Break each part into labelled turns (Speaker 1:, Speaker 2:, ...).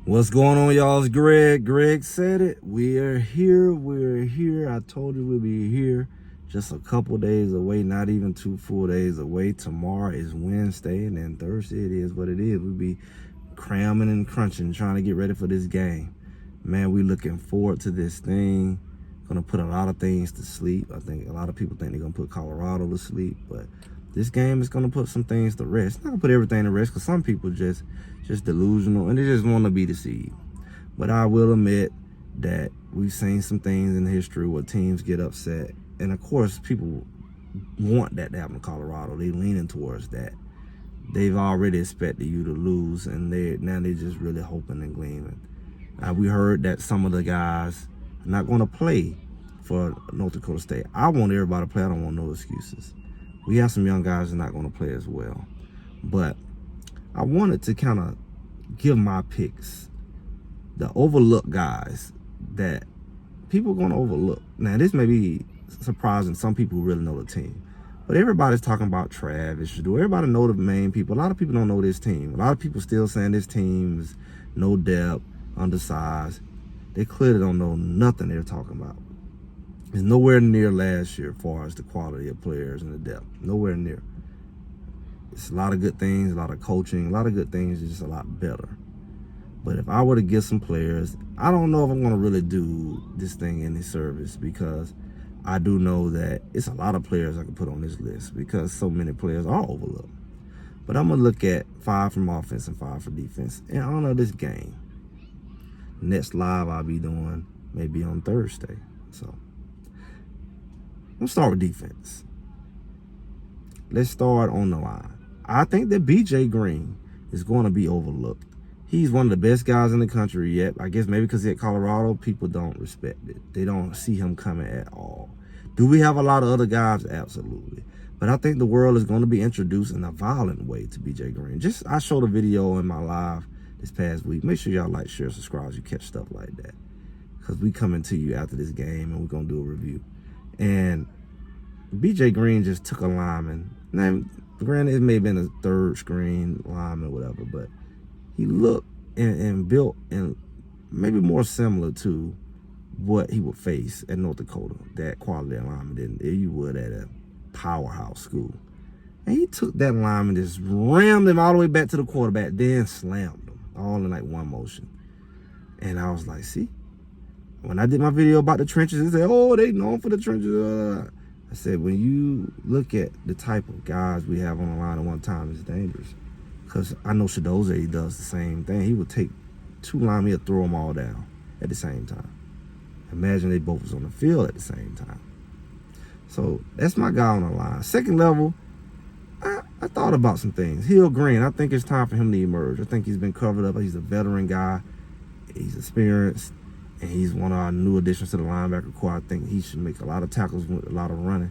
Speaker 1: What's going on, y'all? It's Greg. Greg said it. We're here. We're here. I told you we'd be here. Just a couple days away, not even 2 full days away. Tomorrow is Wednesday, and then Thursday it is what it is. We'll be cramming and crunching, trying to get ready for this game. Man, we looking forward to this thing. Gonna put a lot of things to sleep. I think a lot of people think they're gonna put Colorado to sleep, but this game is gonna put some things to rest. It's not gonna put everything to rest because some people just delusional and they just want to be deceived. But I will admit that we've seen some things in history where teams get upset, and of course people want that to happen to Colorado. They leaning towards that. They've already expected you to lose, and now they're just really hoping and gleaming. We heard that some of the guys are not going to play for North Dakota State. I want everybody to play. I don't want no excuses. We have some young guys that are not going to play as well. But I wanted to kind of give my picks, the overlooked guys that people are going to overlook. Now, this may be surprising some people who really know the team, but everybody's talking about Travis. Everybody know the main people. A lot of people don't know this team. A lot of people still saying this team is no depth, undersized. They clearly don't know nothing they're talking about. It's nowhere near last year as far as the quality of players and the depth. Nowhere near. It's a lot of good things, a lot of coaching, a lot of good things, just a lot better. But if I were to get some players, I don't know if I'm going to really do this thing any service, because I do know that it's a lot of players I can put on this list because so many players are overlooked. But I'm going to look at 5 from offense and 5 for defense in honor of this game. Next live I'll be doing maybe on Thursday. So let's start with defense. Let's start on the line. I think that BJ Green is going to be overlooked. He's one of the best guys in the country yet. I guess maybe because he's at Colorado, people don't respect it. They don't see him coming at all. Do we have a lot of other guys? Absolutely. But I think the world is going to be introduced in a violent way to BJ Green. I showed a video in my live this past week. Make sure y'all like, share, subscribe so you catch stuff like that, because we coming to you after this game and we're going to do a review. And BJ Green just took a lineman. Now, granted, it may have been a third screen lineman or whatever, but he looked and built and maybe more similar to what he would face at North Dakota, that quality lineman than you would at a powerhouse school. And he took that lineman, just rammed him all the way back to the quarterback, then slammed him all in like one motion. And I was like, see, when I did my video about the trenches, they said, oh, they known for the trenches. I said, when you look at the type of guys we have on the line at one time, it's dangerous. Because I know Shadoze, he does the same thing. He would take 2 linemen, he'll throw them all down at the same time. Imagine they both was on the field at the same time. So that's my guy on the line. Second level, I thought about some things. Hillgren, I think it's time for him to emerge. I think he's been covered up. He's a veteran guy. He's experienced. And he's one of our new additions to the linebacker core. I think he should make a lot of tackles with a lot of running.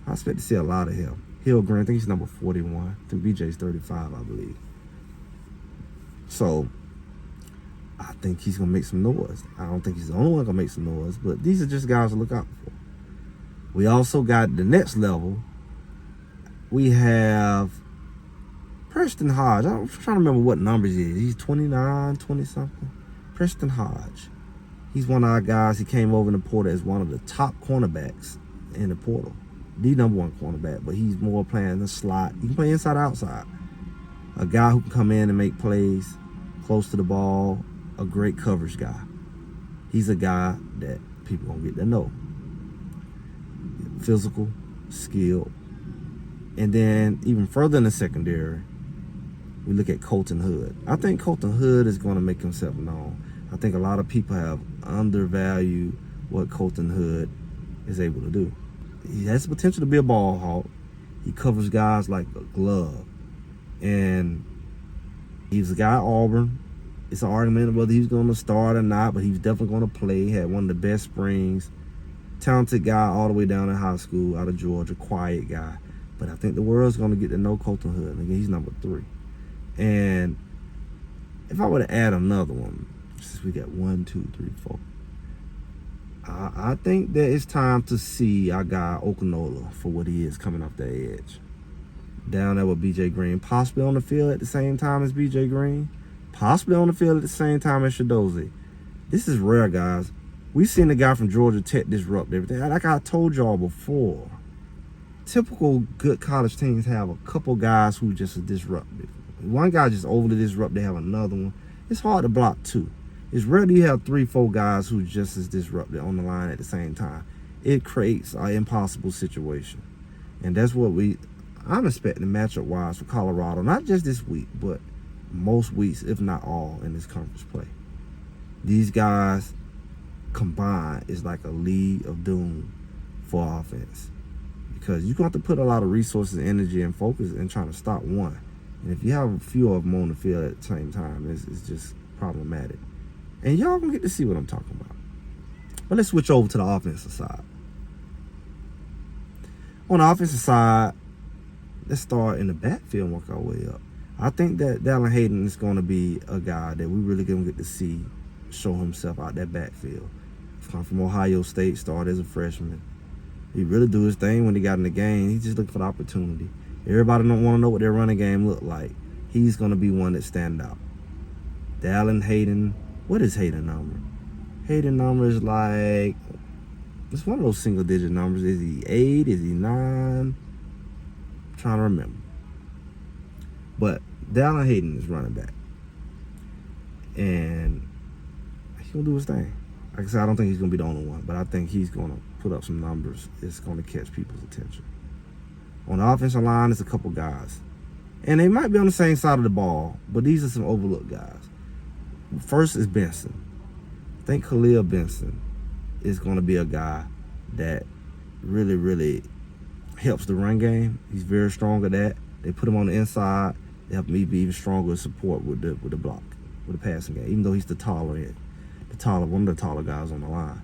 Speaker 1: I expect to see a lot of him. Hillgren, I think he's number 41. I think BJ's 35, I believe. So I think he's going to make some noise. I don't think he's the only one going to make some noise, but these are just guys to look out for. We also got the next level. We have Preston Hodge. I'm trying to remember what numbers he is. He's 29, 20-something. Preston Hodge. He's one of our guys. He came over in the portal as one of the top cornerbacks in the portal. The number 1 cornerback, but he's more playing the slot. He can play inside, outside. A guy who can come in and make plays close to the ball. A great coverage guy. He's a guy that people gonna get to know. Physical, skilled. And then even further in the secondary, we look at Colton Hood. I think Colton Hood is going to make himself known. I think a lot of people have undervalued what Colton Hood is able to do. He has the potential to be a ball hawk. He covers guys like a glove. And he's a guy at Auburn. It's an argument of whether he's going to start or not, but he's definitely going to play. He had one of the best springs. Talented guy all the way down in high school out of Georgia. Quiet guy. But I think the world's going to get to know Colton Hood. Again, he's number 3. And if I were to add another one, since we got 1, 2, 3, 4, I think that it's time to see our guy Okanola for what he is coming off the edge. Down there with BJ Green, possibly on the field at the same time as BJ Green. possibly on the field at the same time as Shadozie. This is rare, guys. We've seen the guy from Georgia Tech disrupt everything. Like I told y'all before, typical good college teams have a couple guys who just are disruptive. One guy just overly disrupt, they have another one. It's hard to block two. It's rare that you have 3-4 guys who just as disruptive on the line at the same time. It creates an impossible situation. And that's what I'm expecting matchup-wise for Colorado. Not just this week, but most weeks, if not all, in this conference play. These guys combined is like a league of doom for offense. Because you're going to have to put a lot of resources, energy, and focus in trying to stop one. And if you have a few of them on the field at the same time, it's just problematic. And y'all going to get to see what I'm talking about. But let's switch over to the offensive side. On the offensive side, let's start in the backfield and work our way up. I think that Dallin Hayden is going to be a guy that we really going to get to see show himself out that backfield. Come from Ohio State, started as a freshman. He really do his thing when he got in the game. He's just looking for the opportunity. Everybody don't want to know what their running game look like. He's going to be one that stand out. Dallin Hayden, what is Hayden number? Hayden number is like, it's one of those single digit numbers. Is he 8? Is he 9? I'm trying to remember. But Dallin Hayden is running back. And he's going to do his thing. Like I said, I don't think he's going to be the only one, but I think he's going to put up some numbers. It's going to catch people's attention. On the offensive line, it's a couple guys. And they might be on the same side of the ball, but these are some overlooked guys. First is Benson. I think Khalil Benson is going to be a guy that really, really helps the run game. He's very strong at that. They put him on the inside. They help me be even stronger in support with the block, with the passing game, even though he's the taller end. One of the taller guys on the line.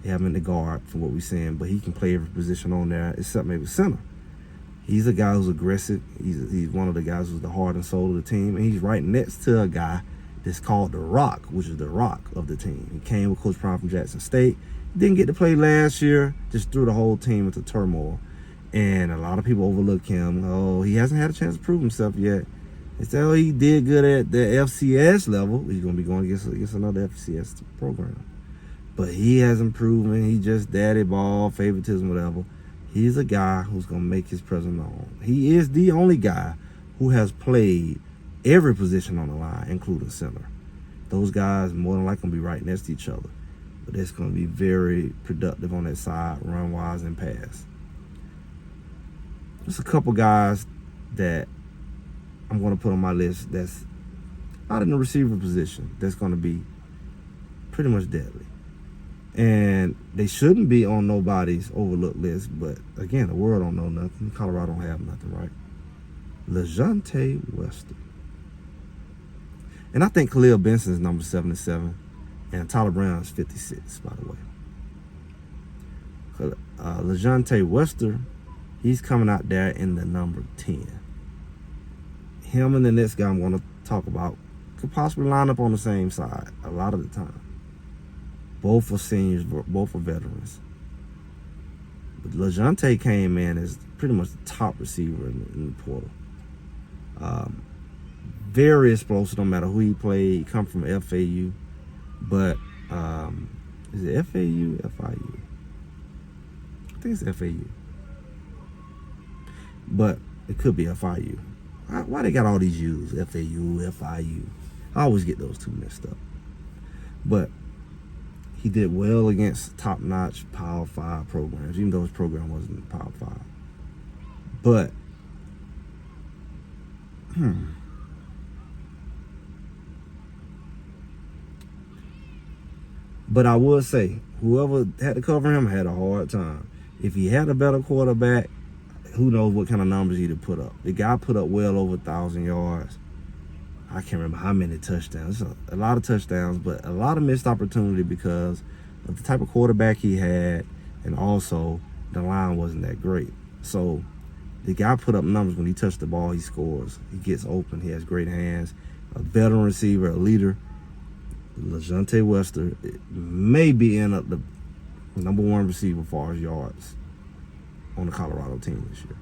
Speaker 1: They have him in the guard from what we're seeing, but he can play every position on there except maybe center. He's a guy who's aggressive. He's one of the guys who's the heart and soul of the team, and he's right next to a guy that's called the Rock, which is the rock of the team. He came with Coach Prime from Jackson State. Didn't get to play last year, just threw the whole team into turmoil. And a lot of people overlook him. Oh, he hasn't had a chance to prove himself yet. They say, oh, he did good at the FCS level. He's going to be going against another FCS program. But he hasn't proven. He just daddy ball, favoritism, whatever. He's a guy who's going to make his presence known. He is the only guy who has played every position on the line, including center. Those guys more than likely going to be right next to each other. But it's going to be very productive on that side, run-wise and pass. There's a couple guys that I'm going to put on my list that's out in the receiver position that's going to be pretty much deadly. And they shouldn't be on nobody's overlooked list, but again, the world don't know nothing. Colorado don't have nothing, right? Lante Wester. And I think Khalil Benson is number 77, and Tyler Brown is 56, by the way. Lante Wester, he's coming out there in the number 10. Him and the next guy I'm going to talk about could possibly line up on the same side a lot of the time. Both are seniors, both are veterans. But LeJounte came in as pretty much the top receiver in the portal. Very explosive, no matter who he played. He come from FAU. But, is it FAU? FIU? I think it's FAU. But it could be FIU. Why they got all these U's? FAU, FIU. I always get those two messed up. But he did well against top-notch Power 5 programs, even though his program wasn't Power 5. But, But I would say, whoever had to cover him had a hard time. If he had a better quarterback, who knows what kind of numbers he'd have put up. The guy put up well over 1,000 yards. I can't remember how many touchdowns. A lot of touchdowns, but a lot of missed opportunity because of the type of quarterback he had, and also the line wasn't that great. So the guy put up numbers. When he touched the ball, he scores. He gets open. He has great hands. A veteran receiver, a leader. Lante Wester may be in the number 1 receiver as far as yards on the Colorado team this year.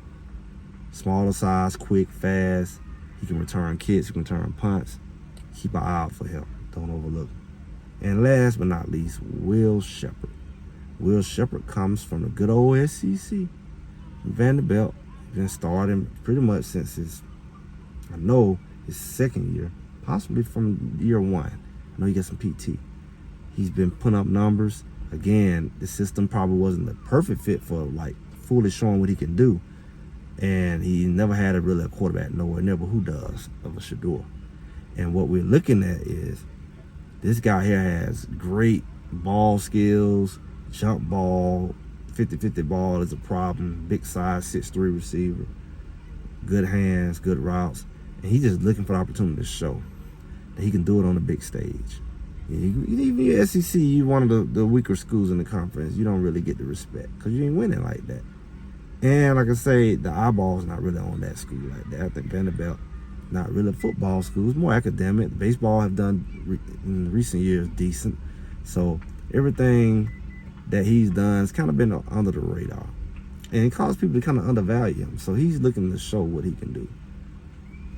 Speaker 1: Smaller size, quick, fast. He can return kicks, he can return punts. Keep an eye out for him. Don't overlook him. And last but not least, Will Shepard. Will Shepard comes from the good old SEC. Vanderbilt. Been starting pretty much since his second year, possibly from year one. I know he got some PT. He's been putting up numbers. Again, the system probably wasn't the perfect fit for like fully showing what he can do. And he never had a quarterback nowhere near, but who does, of a Shedeur. And what we're looking at is this guy here has great ball skills, jump ball, 50-50 ball is a problem, big size, 6'3" receiver, good hands, good routes, and he's just looking for the opportunity to show that he can do it on the big stage. Even your SEC, you one of the weaker schools in the conference, you don't really get the respect because you ain't winning like that. And like I say, the eyeball's not really on that school like that. I think Vanderbilt, not really a football school, it's more academic. Baseball have done in recent years decent, so everything that he's done has kind of been under the radar, and it caused people to kind of undervalue him. So he's looking to show what he can do.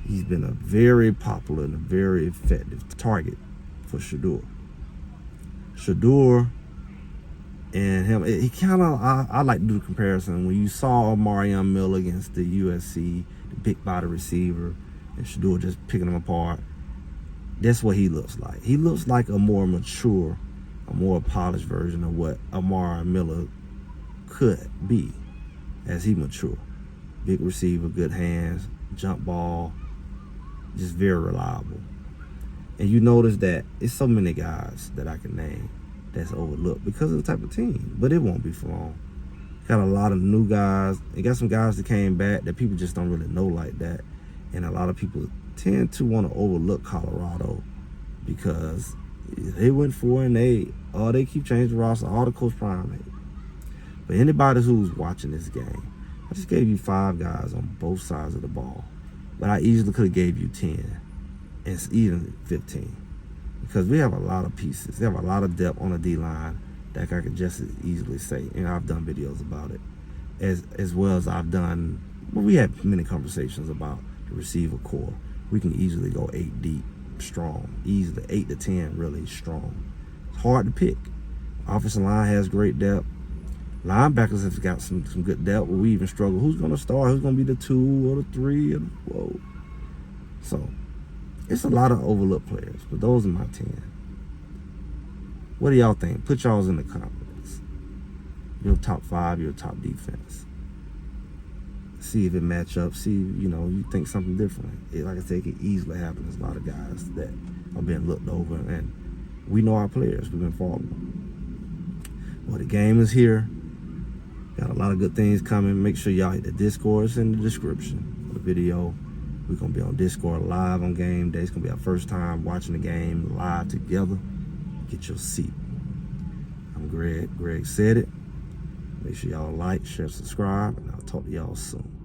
Speaker 1: He's been a very popular and a very effective target for Shedeur. Shedeur and him, he kind of, I like to do the comparison. When you saw Marion Miller against the USC, the big body receiver, and Shedeur just picking them apart, that's what he looks like. He looks like a more mature, a more polished version of what Amari Miller could be as he mature. Big receiver, good hands, jump ball, just very reliable. And you notice that it's so many guys that I can name that's overlooked because of the type of team, but it won't be for long. Got a lot of new guys. It got some guys that came back that people just don't really know like that. And a lot of people tend to want to overlook Colorado because they went 4-8. Oh, they keep changing the roster. All the Coach Prime. But anybody who's watching this game, I just gave you 5 guys on both sides of the ball. But I easily could have gave you 10 and even 15. Because we have a lot of pieces. They have a lot of depth on the D-line that I could just as easily say. And I've done videos about it. As well as I've done, well, we had many conversations about the receiver core. We can easily go 8 deep. Strong, easily 8 to 10, really strong. It's hard to pick. Offensive line has great depth. Linebackers have got some good depth, but we even struggle. Who's going to start? Who's going to be the 2 or the 3? Or the 4? So it's a lot of overlooked players, but those are my 10. What do y'all think? Put y'all's in the comments. Your top 5, your top defense. See if it match up. See, you think something different. Like I said, it can easily happen. There's a lot of guys that are being looked over, and we know our players. We've been following them. Well, the game is here. Got a lot of good things coming. Make sure y'all hit the Discord. It's in the description of the video. We're going to be on Discord live on game day. It's going to be our first time watching the game live together. Get your seat. I'm Greg. Greg said it. Make sure y'all like, share, subscribe, and I'll talk to y'all soon.